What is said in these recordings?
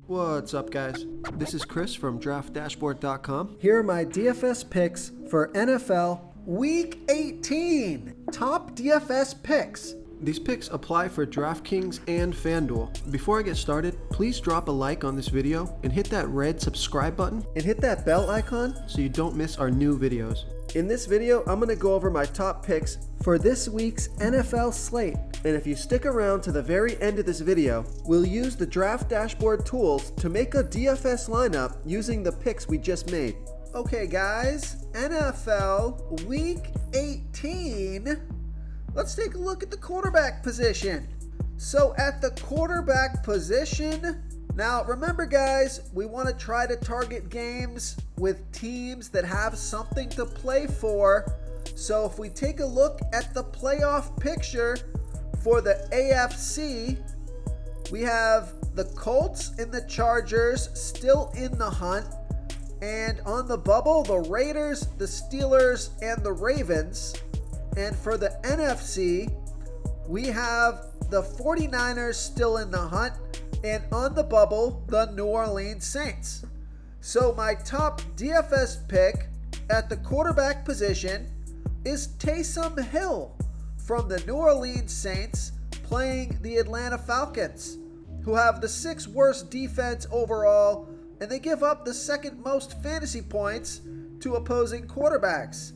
What's up, guys? This is Chris from DraftDashboard.com. Here are my DFS picks for NFL Week 18. Top DFS picks. These picks apply for DraftKings and FanDuel. Before I get started, please drop a like on this video and hit that red subscribe button And hit that bell icon so you don't miss our new videos. In this video, I'm going to go over my top picks for this week's NFL slate. And if you stick around to the very end of this video, we'll use the Draft Dashboard tools to make a DFS lineup using the picks we just made. Okay guys, NFL Week 18. Let's take a look at the quarterback position. So at the quarterback position, now remember guys, we want to try to target games with teams that have something to play for. So if we take a look at the playoff picture for the AFC, we have the Colts and the Chargers still in the hunt. And on the bubble, the Raiders, the Steelers, and the Ravens. And for the NFC, we have the 49ers still in the hunt. And on the bubble, the New Orleans Saints. So my top DFS pick at the quarterback position is Taysom Hill from the New Orleans Saints playing the Atlanta Falcons, who have the 6th worst defense overall, and they give up the 2nd most fantasy points to opposing quarterbacks.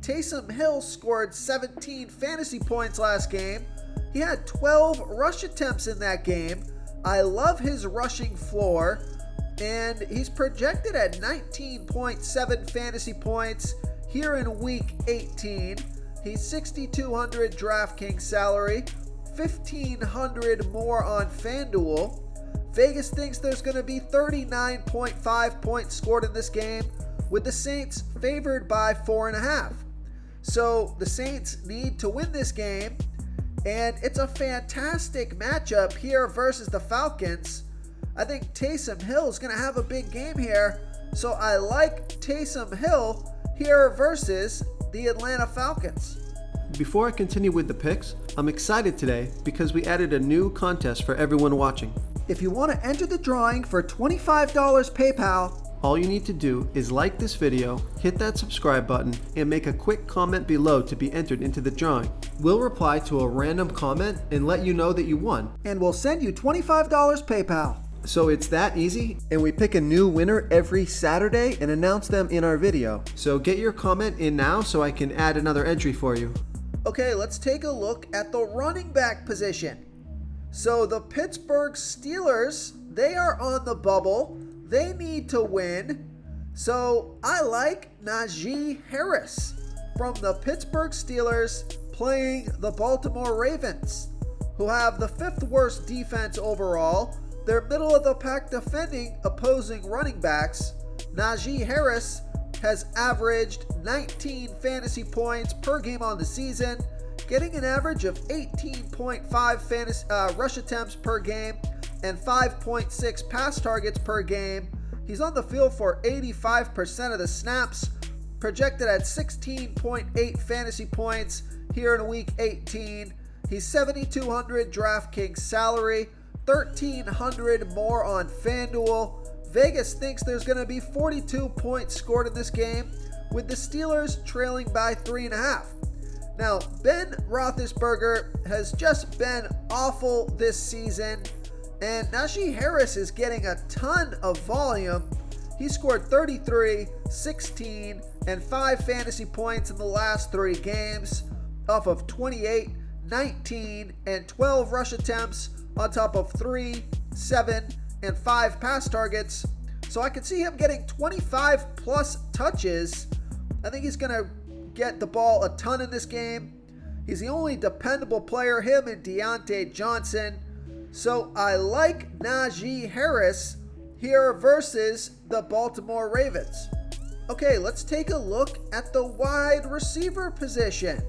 Taysom Hill scored 17 fantasy points last game. He had 12 rush attempts in that game. I love his rushing floor, and he's projected at 19.7 fantasy points here in Week 18. He's 6,200 DraftKings salary, 1,500 more on FanDuel. Vegas thinks there's going to be 39.5 points scored in this game, with the Saints favored by 4.5. So the Saints need to win this game, and it's a fantastic matchup here versus the Falcons. I think Taysom Hill is going to have a big game here, so I like Taysom Hill here versus the Atlanta Falcons. Before I continue with the picks, I'm excited today because we added a new contest for everyone watching. If you want to enter the drawing for $25 PayPal, all you need to do is like this video, hit that subscribe button, and make a quick comment below to be entered into the drawing. We'll reply to a random comment and let you know that you won. And we'll send you $25 PayPal. So it's that easy, and we pick a new winner every Saturday and announce them in our video. So get your comment in now so I can add another entry for you. Okay, let's take a look at the running back position. So the Pittsburgh Steelers, they are on the bubble. They need to win. So I like Najee Harris from the Pittsburgh Steelers playing the Baltimore Ravens, who have the 5th worst defense overall. They're middle of the pack defending opposing running backs. Najee Harris has averaged 19 fantasy points per game on the season, getting an average of 18.5 rush attempts per game and 5.6 pass targets per game. He's on the field for 85% of the snaps, projected at 16.8 fantasy points here in Week 18. He's 7,200 DraftKings salary, 1,300 more on FanDuel. Vegas thinks there's going to be 42 points scored in this game, with the Steelers trailing by 3.5. Now, Ben Roethlisberger has just been awful this season, and Najee Harris is getting a ton of volume. He scored 33, 16, and 5 fantasy points in the last 3 games, off of 28, 19, and 12 rush attempts, on top of 3, 7, and 5 pass targets. So I could see him getting 25 plus touches. I think he's going to get the ball a ton in this game. He's the only dependable player, him and Deontay Johnson. So I like Najee Harris here versus the Baltimore Ravens. Okay, let's take a look at the wide receiver position.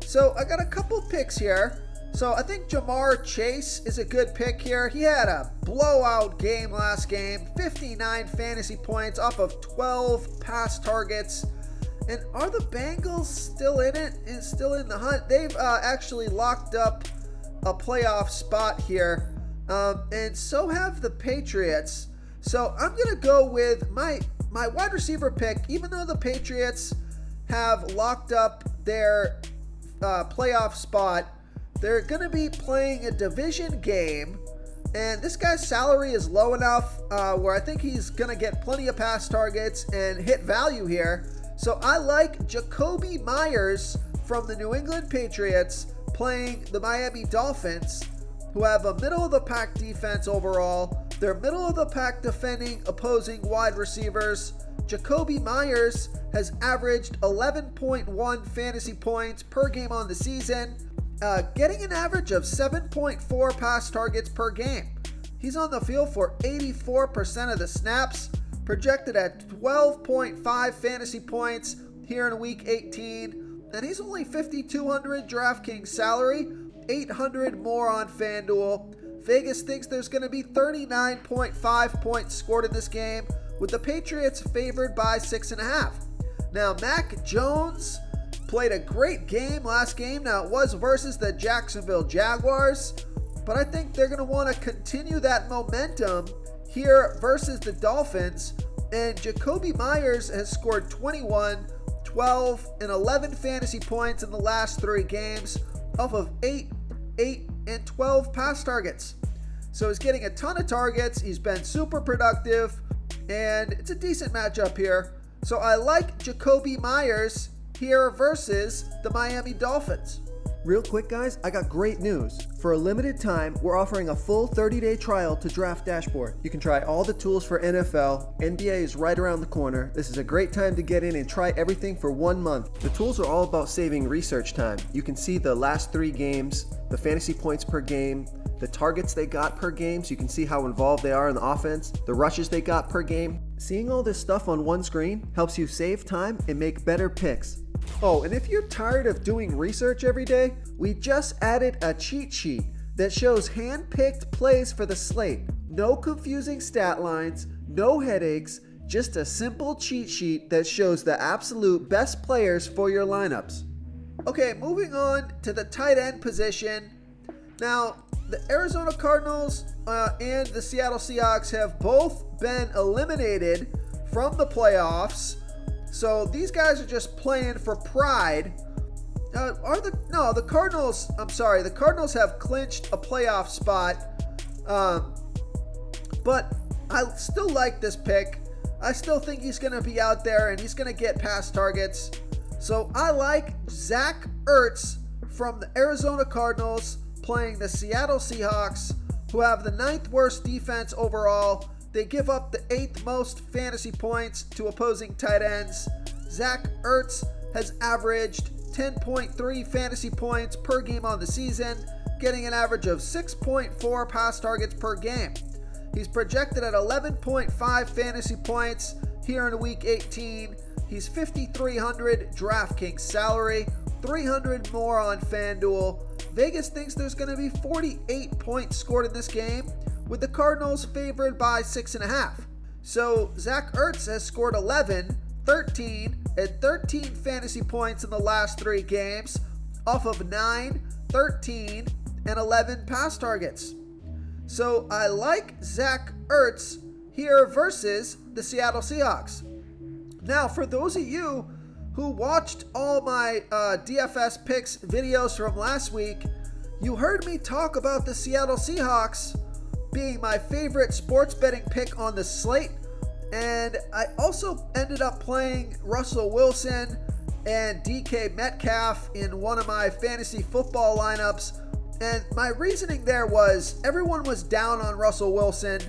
So I got a couple picks here. So I think Jamar Chase is a good pick here. He had a blowout game last game, 59 fantasy points off of 12 pass targets. And are the Bengals still in it and still in the hunt? They've actually locked up a playoff spot here. and so have the Patriots. So I'm going to go with my wide receiver pick, even though the Patriots have locked up their playoff spot. They're going to be playing a division game, and this guy's salary is low enough where I think he's going to get plenty of pass targets and hit value here. So I like Jacoby Myers from the New England Patriots playing the Miami Dolphins, who have a middle-of-the-pack defense overall. They're middle-of-the-pack defending opposing wide receivers. Jacoby Myers has averaged 11.1 fantasy points per game on the season, getting an average of 7.4 pass targets per game. He's on the field for 84% of the snaps, projected at 12.5 fantasy points here in week 18, and he's only $5,200 DraftKings salary, $800 more on FanDuel. Vegas thinks there's going to be 39.5 points scored in this game, with the Patriots favored by 6.5. Now, Mac Jones played a great game last game. Now, it was versus the Jacksonville Jaguars, but I think they're going to want to continue that momentum here versus the Dolphins. And Jacoby Myers has scored 21, 12, and 11 fantasy points in the last 3 games off of 8, and 12 pass targets. So he's getting a ton of targets. He's been super productive, and it's a decent matchup here. So I like Jacoby Myers here versus the Miami Dolphins. Real quick, guys, I got great news. For a limited time, we're offering a full 30-day trial to Draft Dashboard. You can try all the tools for NFL. NBA is right around the corner. This is a great time to get in and try everything for 1 month. The tools are all about saving research time. You can see the last 3 games, the fantasy points per game, the targets they got per game, so you can see how involved they are in the offense, the rushes they got per game. Seeing all this stuff on one screen helps you save time and make better picks. Oh, and if you're tired of doing research every day, we just added a cheat sheet that shows hand-picked plays for the slate. No confusing stat lines, no headaches, just a simple cheat sheet that shows the absolute best players for your lineups. Okay, moving on to the tight end position. Now, the Arizona Cardinals and the Seattle Seahawks have both been eliminated from the playoffs. So these guys are just playing for pride. The Cardinals, the Cardinals have clinched a playoff spot. But I still like this pick. I still think he's going to be out there and he's going to get pass targets. So I like Zach Ertz from the Arizona Cardinals playing the Seattle Seahawks, who have the 9th worst defense overall. They give up the 8th most fantasy points to opposing tight ends. Zach Ertz has averaged 10.3 fantasy points per game on the season, getting an average of 6.4 pass targets per game. He's projected at 11.5 fantasy points here in week 18. He's $5,300 DraftKings salary, $300 more on FanDuel. Vegas thinks there's going to be 48 points scored in this game, with the Cardinals favored by 6.5. So Zach Ertz has scored 11, 13, and 13 fantasy points in the last 3 games off of 9, 13, and 11 pass targets. So I like Zach Ertz here versus the Seattle Seahawks. Now, for those of you who watched all my DFS picks videos from last week, you heard me talk about the Seattle Seahawks being my favorite sports betting pick on the slate. And I also ended up playing Russell Wilson and DK Metcalf in one of my fantasy football lineups. And my reasoning there was everyone was down on Russell Wilson,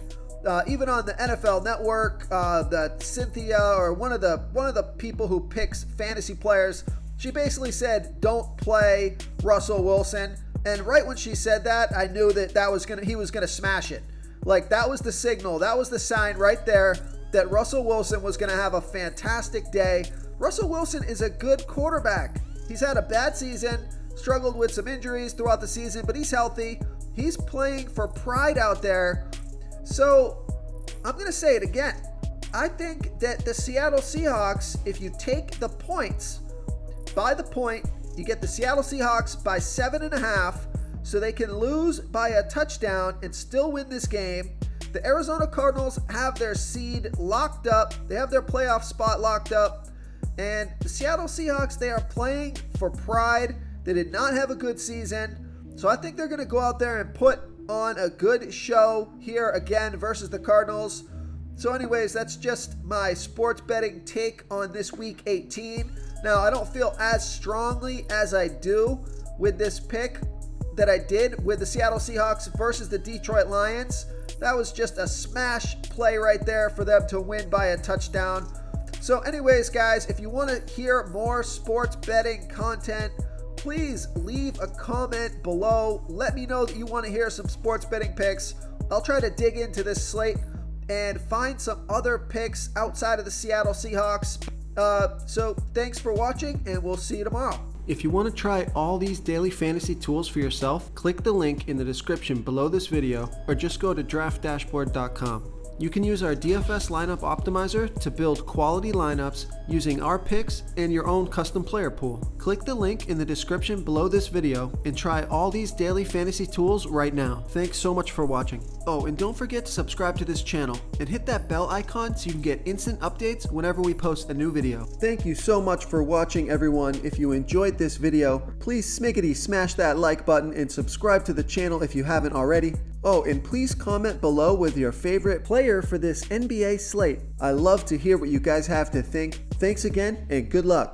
even on the NFL Network. The Cynthia, or one of the people who picks fantasy players, she basically said, "Don't play Russell Wilson." And right when she said that, I knew that he was gonna smash it. Like, that was the signal, that was the sign right there that Russell Wilson was gonna have a fantastic day. Russell Wilson is a good quarterback. He's had a bad season, struggled with some injuries throughout the season, but he's healthy. He's playing for pride out there. So I'm going to say it again. I think that the Seattle Seahawks, if you take the points by the point, you get the Seattle Seahawks by 7.5. so they can lose by a touchdown and still win this game. The Arizona Cardinals have their seed locked up. They have their playoff spot locked up. And the Seattle Seahawks, they are playing for pride. They did not have a good season. So I think they're going to go out there and put on a good show here again versus the Cardinals. So anyways, that's just my sports betting take on this week 18. Now, I don't feel as strongly as I do with this pick that I did with the Seattle Seahawks versus the Detroit Lions. That was just a smash play right there for them to win by a touchdown. So anyways, guys, if you want to hear more sports betting content, please leave a comment below. Let me know that you want to hear some sports betting picks. I'll try to dig into this slate and find some other picks outside of the Seattle Seahawks. So thanks for watching, and we'll see you tomorrow. If you want to try all these daily fantasy tools for yourself, click the link in the description below this video or just go to draftdashboard.com. You can use our DFS lineup optimizer to build quality lineups using our picks and your own custom player pool. Click the link in the description below this video and try all these daily fantasy tools right now. Thanks so much for watching. Oh, and don't forget to subscribe to this channel and hit that bell icon so you can get instant updates whenever we post a new video. Thank you so much for watching, everyone. If you enjoyed this video, please smiggity smash that like button and subscribe to the channel if you haven't already. Oh, and please comment below with your favorite player for this NBA slate. I love to hear what you guys have to think. Thanks again, and good luck.